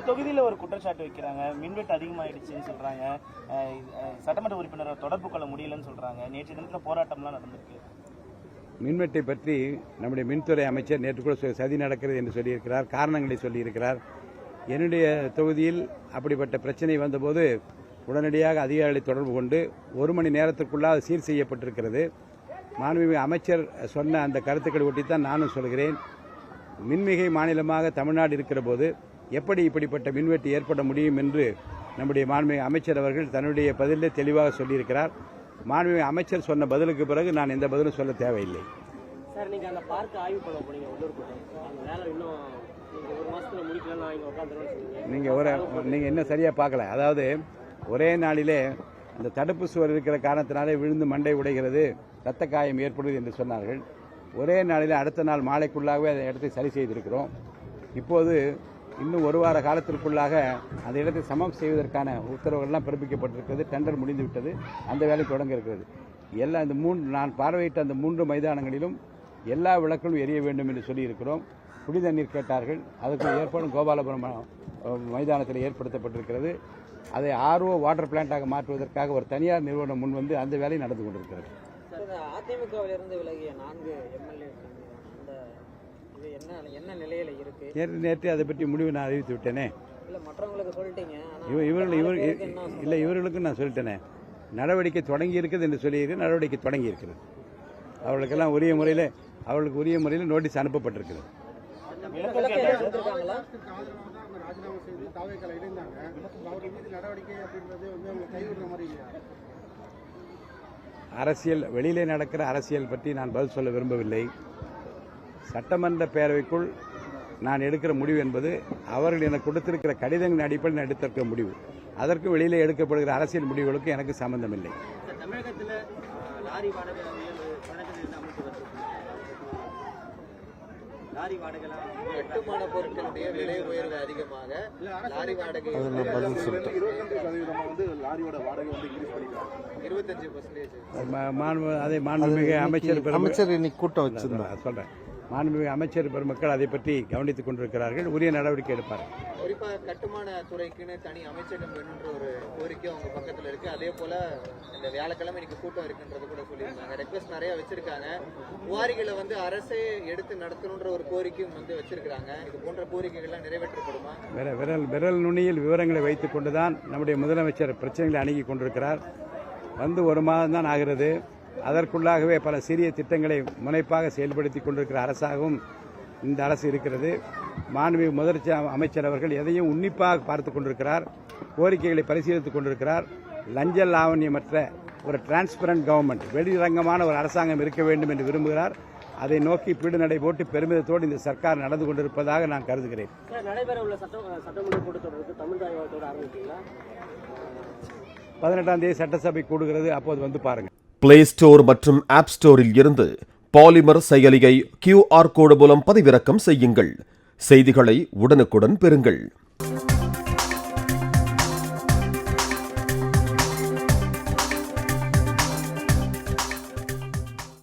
தொகுதியில் ஒரு குற்றச்சாட்டு வைக்கிறாங்க, மின்வெட்டு அதிகமாகிடுச்சுன்னு சொல்றாங்க, சட்டமன்ற உறுப்பினரை தொடர்பு கொள்ள முடியலன்னு சொல்றாங்க. நேற்று தினத்தில் போராட்டம்லாம் நடந்திருக்கு. மின்வெட்டை பற்றி நம்முடைய மின்துறை அமைச்சர் நேற்று கூட சதி நடக்கிறது என்று சொல்லியிருக்கிறார், காரணங்களை சொல்லியிருக்கிறார். என்னுடைய தொகுதியில் அப்படிப்பட்ட பிரச்சனை வந்தபோது உடனடியாக அதிகாரிகளை தொடர்பு கொண்டு 1 மணி நேரத்திற்குள்ளாக சீர் செய்யப்பட்டிருக்கிறது. மாண்புமிகு அமைச்சர் சொன்ன அந்த கருத்துக்களை ஒட்டித்தான் நானும் சொல்கிறேன். மின்மிகை மாநிலமாக தமிழ்நாடு இருக்கிற போது எப்படி இப்படிப்பட்ட மின்வெட்டு ஏற்பட முடியும் என்று நம்முடைய மாண்புமிகு அமைச்சர் அவர்கள் தன்னுடைய பதிலே தெளிவாக சொல்லியிருக்கிறார். மாண்புமிகு அமைச்சர் சொன்ன பதிலுக்கு பிறகு நான் எந்த பதிலும் சொல்ல தேவையில்லை. சார், நீங்க அந்த பார்க்க ஆய்வு பண்ண போனீங்க உள்ளூர் கூட்டம், அந்த வேலை இன்னும் நீங்க 1 மாசத்துல முடிக்கலன்னு இங்க உட்காந்துருன்னு நீங்க இன்னும் சரியா பார்க்கல. அதாவது ஒரே நாளிலே அந்த தடுப்பு சுவர் இருக்கிற காரணத்தினாலே விழுந்து மண்டை உடைகிறது, ரத்த காயம் ஏற்படுவது என்று சொன்னார்கள். ஒரே நாளிலே அடுத்த நாள் மாலைக்குள்ளாகவே அந்த இடத்தை சரி செய்திருக்கிறோம். இப்போது இன்னும் 1 வார காலத்திற்குள்ளாக அந்த இடத்தை சமம் செய்வதற்கான உத்தரவுகள்லாம் பிறப்பிக்கப்பட்டிருக்கிறது. டெண்டர் முடிந்துவிட்டது, அந்த வேலை தொடங்க இருக்கிறது. நான் பார்வையிட்ட அந்த 3 மைதானங்களிலும் எல்லா விளக்குகளும் எரிய வேண்டும் என்று சொல்லியிருக்கிறோம். குடி தண்ணீர் கேட்டார்கள், அதுக்கு ஏற்பாடும் கோபாலபுரம் மைதானத்தில் ஏற்படுத்தப்பட்டிருக்கிறது. அதை RO வாட்டர் பிளான்ட்டாக மாற்றுவதற்காக ஒரு தனியார் நிறுவனம் முன்வந்து அந்த வேலை நடந்து கொண்டிருக்கிறது. அதிமுகவிலிருந்து விலகிய 4 MLA என்ன நிலையில இருக்கு? நேற்று அதை பற்றி முடிவு நான் அறிவித்து விட்டேனே. இல்ல, மற்றவங்களுக்கு சொல்லிட்டீங்க. இவர்களுக்கும் நான் சொல்லிட்டேனே. நடவடிக்கை தொடங்கி இருக்குது என்று சொல்லியிருக்கிறேன். நடவடிக்கை தொடங்கி இருக்கிறது. அவர்களுக்கெல்லாம் உரிய முறையில் நோட்டீஸ் அனுப்பப்பட்டிருக்கிறது. அரசியல் வெளியிலே நடக்கிற அரசியல் பற்றி நான் பதில் சொல்ல விரும்பவில்லை. சட்டமன்ற பேரவைக்குள் நான் எடுக்கிற முடிவு என்பது அவர்கள் எனக்கு கொடுத்திருக்கிற கடிதங்களின் அடிப்படையில் நான் எடுத்திருக்கிற முடிவு. அதற்கு வெளியிலே எடுக்கப்படுகிற அரசியல் முடிவுகளுக்கு எனக்கு சம்பந்தம் இல்லை. தமிழகத்தில் லாரி வாடகை கட்டுமான பொருட்களுடைய விலை உயர்வு அதிகமாக லாரி வாடகை 25%. அதை மாண்புமிகு அமைச்சர் இன்னைக்கு கூட்டம் வச்சிருந்தார். சொல்றேன், மாண்புமிகு அமைச்சர் பெருமக்கள் அதை பற்றி கவனித்துக் கொண்டிருக்கிறார்கள். உரிய நடவடிக்கை எடுப்பார்கள். குறிப்பாக கட்டுமான துறைக்குன்னு தனி அமைச்சகம் வேணுன்ற ஒரு கோரிக்கை அவங்க பக்கத்தில் இருக்கு. அதே போல இந்த வியாழக்கிழமை இன்னைக்கு கூட்டம் இருக்குன்றது கூட சொல்லியிருந்தாங்க. ரெக்வஸ்ட் நிறைய வச்சிருக்காங்க. குவாரிகளை அரசே எடுத்து நடத்தணுன்ற ஒரு கோரிக்கையும் வச்சிருக்காங்க. இது போன்ற கோரிக்கைகள்லாம் நிறைவேற்றப்படுமா? விரல் நுனியில் விவரங்களை வைத்துக் கொண்டுதான் நம்முடைய முதலமைச்சர் பிரச்சனைகளை அணுகி கொண்டிருக்கிறார். 1 மாதம் தான் ஆகிறது. அதற்குள்ளாகவே பல சிறிய திட்டங்களை முனைப்பாக செயல்படுத்திக் கொண்டிருக்கிற அரசாகவும் இந்த அரசு இருக்கிறது. மாண்புமிகு முதலமைச்சர் அமைச்சர் அவர்கள் எதையும் உன்னிப்பாக பார்த்துக் கொண்டிருக்கிறார். கோரிக்கைகளை பரிசீலித்துக் கொண்டிருக்கிறார். லஞ்ச லாவண்யமற்ற ஒரு டிரான்ஸ்பரண்ட் கவர்மெண்ட், வெளிரங்கமான ஒரு அரசாங்கம் இருக்க வேண்டும் என்று விரும்புகிறார். அதை நோக்கி பீடு நடை போட்டு பெருமிதத்தோடு இந்த சர்க்கார் நடந்து கொண்டிருப்பதாக நான் கருதுகிறேன். நடைபெறவுள்ள சட்டமன்ற கூட்டத்தொடருக்கு தமிழ்தாயோடு ஆரம்பித்தீங்களா? 18ஆம் தேதி சட்டசபை கூடுகிறது, அப்போது பாருங்க. பிளே ஸ்டோர் மற்றும் ஆப் ஸ்டோரில் இருந்து பாலிமர் செயலியை QR கோடு மூலம் பதிவிறக்கம் செய்யுங்கள். செய்திகளை உடனுக்குடன் பெறுங்கள்.